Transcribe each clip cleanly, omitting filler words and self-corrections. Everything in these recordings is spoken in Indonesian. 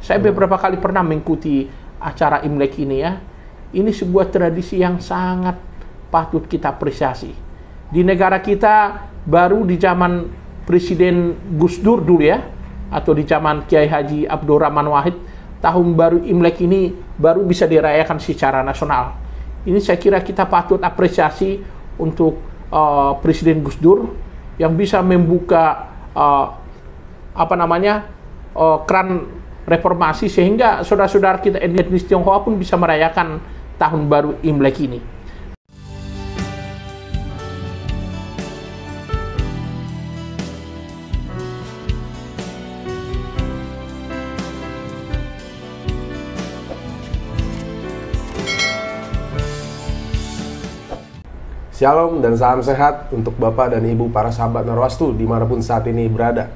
Saya beberapa kali pernah mengikuti acara Imlek ini ya. Ini sebuah tradisi yang sangat patut kita apresiasi. Di negara kita baru di zaman Presiden Gus Dur dulu ya, atau di zaman Kiai Haji Abdurrahman Wahid, tahun baru Imlek ini baru bisa dirayakan secara nasional. Ini saya kira kita patut apresiasi untuk Presiden Gus Dur yang bisa membuka keran reformasi sehingga saudara-saudara kita etnis Tionghoa pun bisa merayakan tahun baru Imlek ini. Shalom dan salam sehat untuk Bapak dan Ibu para sahabat Narwastu dimanapun saat ini berada.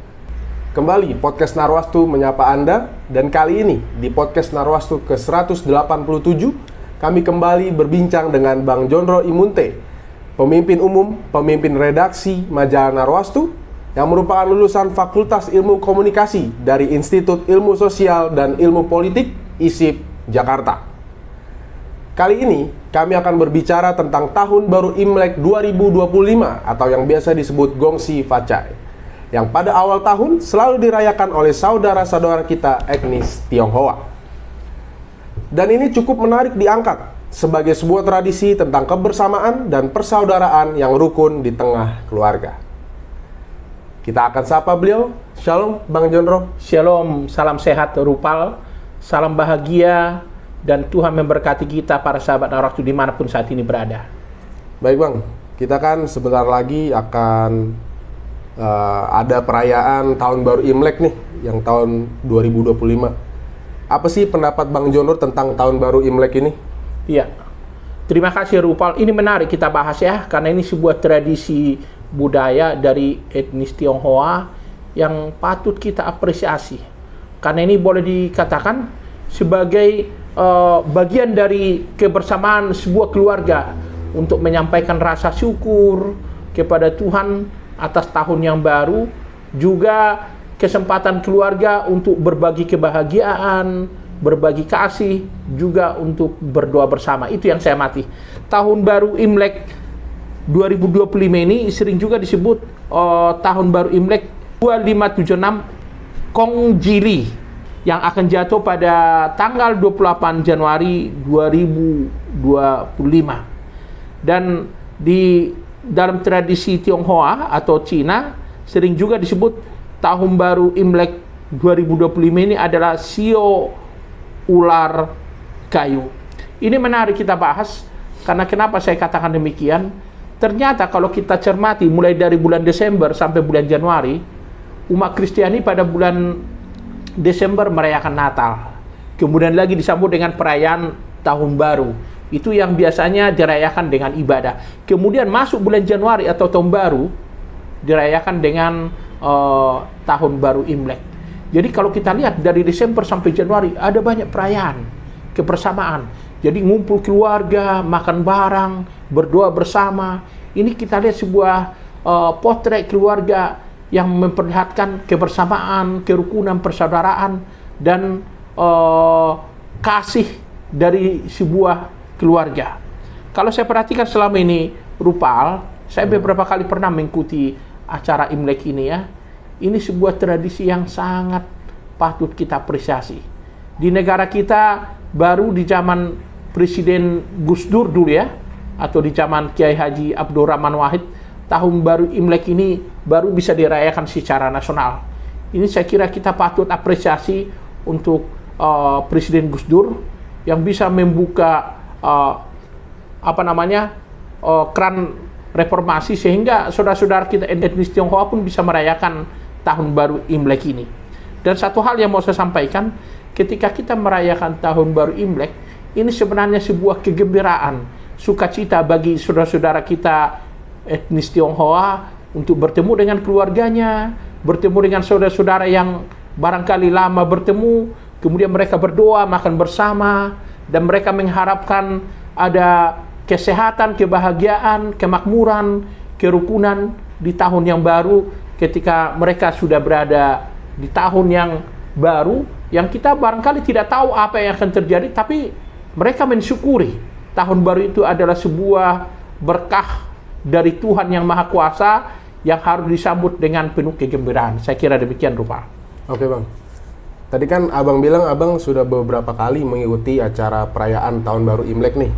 Kembali podcast Narwastu menyapa Anda, dan kali ini di podcast Narwastu ke-187 kami kembali berbincang dengan Bang Jondro Imunte, pemimpin umum, pemimpin redaksi majalah Narwastu yang merupakan lulusan Fakultas Ilmu Komunikasi dari Institut Ilmu Sosial dan Ilmu Politik ISIP Jakarta. Kali ini kami akan berbicara tentang Tahun Baru Imlek 2025 atau yang biasa disebut Gongsi Facai, yang pada awal tahun selalu dirayakan oleh saudara-saudara kita etnis Tionghoa. Dan ini cukup menarik diangkat sebagai sebuah tradisi tentang kebersamaan dan persaudaraan yang rukun di tengah keluarga. Kita akan sapa beliau. Shalom Bang Jondro. Shalom, salam sehat Rupal, salam bahagia, dan Tuhan memberkati kita para sahabat Narwastu dimanapun saat ini berada. Baik Bang, kita kan sebentar lagi akan ada perayaan Tahun Baru Imlek nih, yang tahun 2025. Apa sih pendapat Bang Jondro tentang Tahun Baru Imlek ini? Iya, terima kasih Rupal. Ini menarik kita bahas ya, karena ini sebuah tradisi budaya dari etnis Tionghoa yang patut kita apresiasi. Karena ini boleh dikatakan sebagai bagian dari kebersamaan sebuah keluarga untuk menyampaikan rasa syukur kepada Tuhan atas tahun yang baru, juga kesempatan keluarga untuk berbagi kebahagiaan, berbagi kasih, juga untuk berdoa bersama. Itu yang saya amati. Tahun baru Imlek 2025 ini sering juga disebut tahun baru Imlek 2576 Kongjili, yang akan jatuh pada tanggal 28 Januari 2025. Dan di dalam tradisi Tionghoa atau Cina sering juga disebut tahun baru Imlek 2025 ini adalah Sio Ular Kayu. Ini menarik kita bahas, karena kenapa saya katakan demikian? Ternyata kalau kita cermati mulai dari bulan Desember sampai bulan Januari, umat Kristiani pada bulan Desember merayakan Natal, kemudian lagi disambut dengan perayaan Tahun Baru. Itu yang biasanya dirayakan dengan ibadah. Kemudian masuk bulan Januari atau Tahun Baru, dirayakan dengan Tahun Baru Imlek. Jadi kalau kita lihat dari Desember sampai Januari ada banyak perayaan, kebersamaan. Jadi ngumpul keluarga, makan bareng, berdoa bersama. Ini kita lihat sebuah potret keluarga yang memperlihatkan kebersamaan, kerukunan, persaudaraan, dan kasih dari sebuah keluarga. Kalau saya perhatikan selama ini, Rupal, saya beberapa kali pernah mengikuti acara Imlek ini ya. Ini sebuah tradisi yang sangat patut kita apresiasi. Di negara kita baru di zaman Presiden Gus Dur dulu ya, atau di zaman Kiai Haji Abdurrahman Wahid, tahun baru Imlek ini baru bisa dirayakan secara nasional. Ini saya kira kita patut apresiasi untuk Presiden Gus Dur yang bisa membuka keran reformasi sehingga saudara-saudara kita etnis Tionghoa pun bisa merayakan tahun baru Imlek ini. Dan satu hal yang mau saya sampaikan, ketika kita merayakan tahun baru Imlek, ini sebenarnya sebuah kegembiraan, sukacita bagi saudara-saudara kita etnis Tionghoa untuk bertemu dengan keluarganya, bertemu dengan saudara-saudara yang barangkali lama bertemu, kemudian mereka berdoa, makan bersama, dan mereka mengharapkan ada kesehatan, kebahagiaan, kemakmuran, kerukunan di tahun yang baru ketika mereka sudah berada di tahun yang baru yang kita barangkali tidak tahu apa yang akan terjadi, tapi mereka mensyukuri tahun baru itu adalah sebuah berkah dari Tuhan yang Maha Kuasa yang harus disambut dengan penuh kegembiraan. Saya kira demikian, Rupa. Oke, Bang. Tadi kan Abang bilang Abang sudah beberapa kali mengikuti acara perayaan Tahun Baru Imlek nih.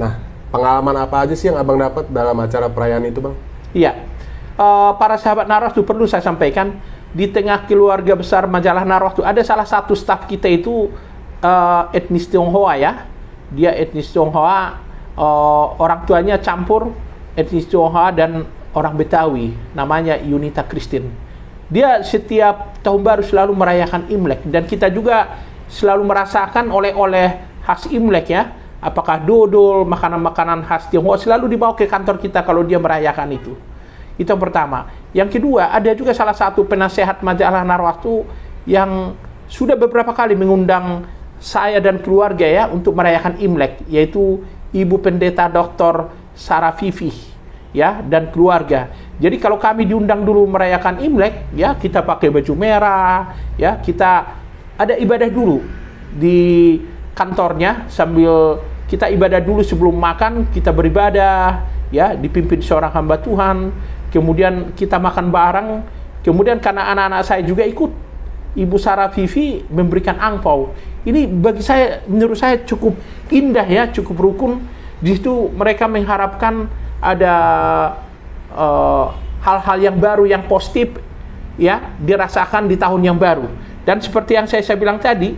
Nah, pengalaman apa aja sih yang Abang dapat dalam acara perayaan itu, Bang? Iya, para sahabat Narwastu, perlu saya sampaikan, di tengah keluarga besar majalah Narwastu ada salah satu staf kita itu etnis Tionghoa ya. Dia etnis Tionghoa, orang tuanya campur etnis Tionghoa dan orang Betawi, namanya Yunita Christine. Dia setiap tahun baru selalu merayakan Imlek, dan kita juga selalu merasakan oleh-oleh khas Imlek ya. Apakah dodol, makanan-makanan khas Tionghoa selalu dibawa ke kantor kita kalau dia merayakan itu. Itu yang pertama. Yang kedua, ada juga salah satu penasehat majalah Narwastu yang sudah beberapa kali mengundang saya dan keluarga ya untuk merayakan Imlek, yaitu Ibu Pendeta Dr. Sarah Fifi ya dan keluarga. Jadi kalau kami diundang dulu merayakan Imlek ya, kita pakai baju merah ya, kita ada ibadah dulu di kantornya, sambil kita ibadah dulu sebelum makan, kita beribadah ya, dipimpin seorang hamba Tuhan. Kemudian kita makan bareng. Kemudian karena anak-anak saya juga ikut, Ibu Sarah Vivi memberikan angpau. Ini bagi saya, menurut saya cukup indah ya, cukup rukun. Di situ mereka mengharapkan ada hal-hal yang baru, yang positif ya, dirasakan di tahun yang baru. Dan seperti yang saya bilang tadi,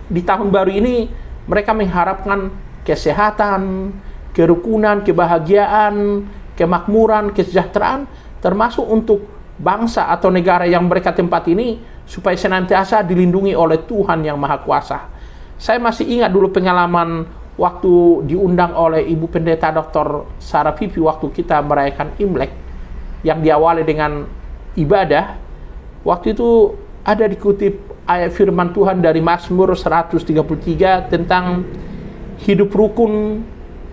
di tahun baru ini mereka mengharapkan kesehatan, kerukunan, kebahagiaan, kemakmuran, kesejahteraan, termasuk untuk bangsa atau negara yang mereka tempat ini, supaya senantiasa dilindungi oleh Tuhan yang Maha Kuasa. Saya masih ingat dulu pengalaman waktu diundang oleh Ibu Pendeta Dr. Sarah Pipi waktu kita merayakan Imlek, yang diawali dengan ibadah. Waktu itu ada dikutip ayat firman Tuhan dari Mazmur 133 tentang hidup rukun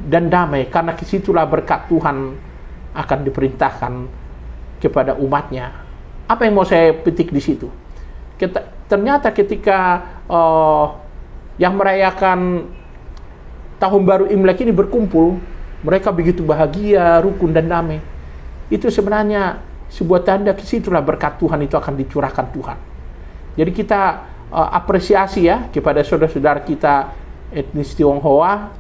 dan damai, karena disitulah berkat Tuhan akan diperintahkan kepada umatnya. Apa yang mau saya petik di situ? Ternyata ketika yang merayakan Tahun Baru Imlek ini berkumpul, mereka begitu bahagia, rukun dan damai. Itu sebenarnya sebuah tanda disitulah berkat Tuhan itu akan dicurahkan Tuhan. Jadi kita apresiasi ya kepada saudara-saudara kita etnis Tionghoa,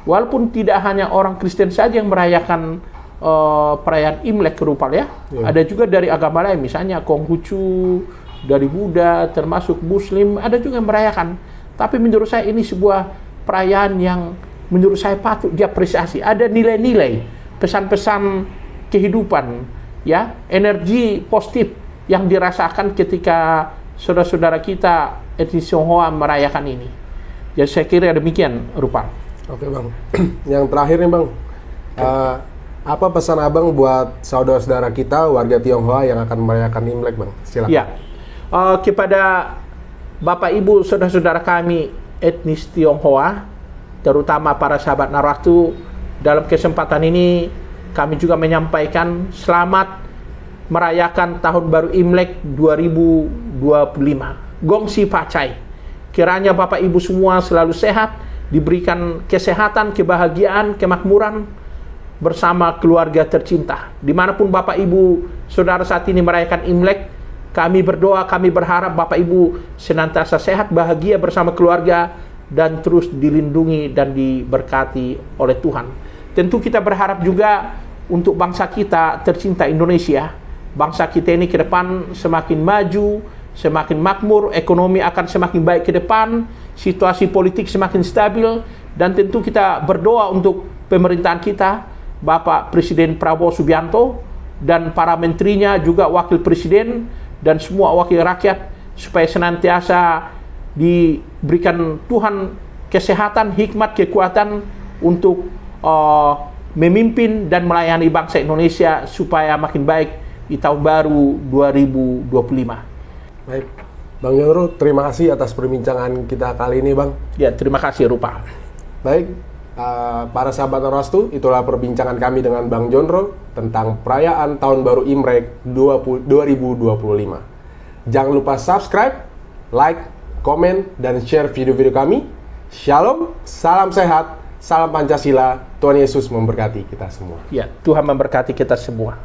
walaupun tidak hanya orang Kristen saja yang merayakan perayaan Imlek Rupal ya. Ada juga dari agama lain, misalnya Konghucu, dari Buddha, termasuk Muslim, ada juga yang merayakan. Tapi menurut saya ini sebuah perayaan yang menurut saya patut diapresiasi. Ada nilai-nilai, pesan-pesan kehidupan, ya, energi positif yang dirasakan ketika saudara-saudara kita etnis Tionghoa merayakan ini. Jadi saya kira demikian, Rupal. Oke, Bang. Yang terakhir nih, Bang. Apa pesan Abang buat saudara-saudara kita warga Tionghoa yang akan merayakan Imlek, Bang? Silakan. Ya. Kepada Bapak Ibu saudara-saudara kami etnis Tionghoa, terutama para sahabat Narwastu, dalam kesempatan ini kami juga menyampaikan selamat merayakan Tahun Baru Imlek 2025. Gongsi Pacai. Kiranya Bapak Ibu semua selalu sehat, diberikan kesehatan, kebahagiaan, kemakmuran bersama keluarga tercinta. Dimanapun Bapak Ibu saudara saat ini merayakan Imlek, kami berdoa, kami berharap Bapak Ibu senantiasa sehat, bahagia bersama keluarga, dan terus dilindungi dan diberkati oleh Tuhan. Tentu kita berharap juga untuk bangsa kita tercinta Indonesia. Bangsa kita ini ke depan semakin maju, semakin makmur, ekonomi akan semakin baik ke depan, situasi politik semakin stabil, dan tentu kita berdoa untuk pemerintahan kita, Bapak Presiden Prabowo Subianto, dan para menterinya, juga wakil presiden, dan semua wakil rakyat, supaya senantiasa diberikan Tuhan kesehatan, hikmat, kekuatan untuk memimpin dan melayani bangsa Indonesia supaya makin baik di tahun baru 2025. Baik, Bang Jonro, terima kasih atas perbincangan kita kali ini, Bang. Ya, terima kasih, Rupa. Baik, para sahabat Narwastu, itulah perbincangan kami dengan Bang Jonro tentang perayaan Tahun Baru Imlek 2025. Jangan lupa subscribe, like, komen, dan share video-video kami. Shalom, salam sehat, salam Pancasila, Tuhan Yesus memberkati kita semua. Ya, Tuhan memberkati kita semua.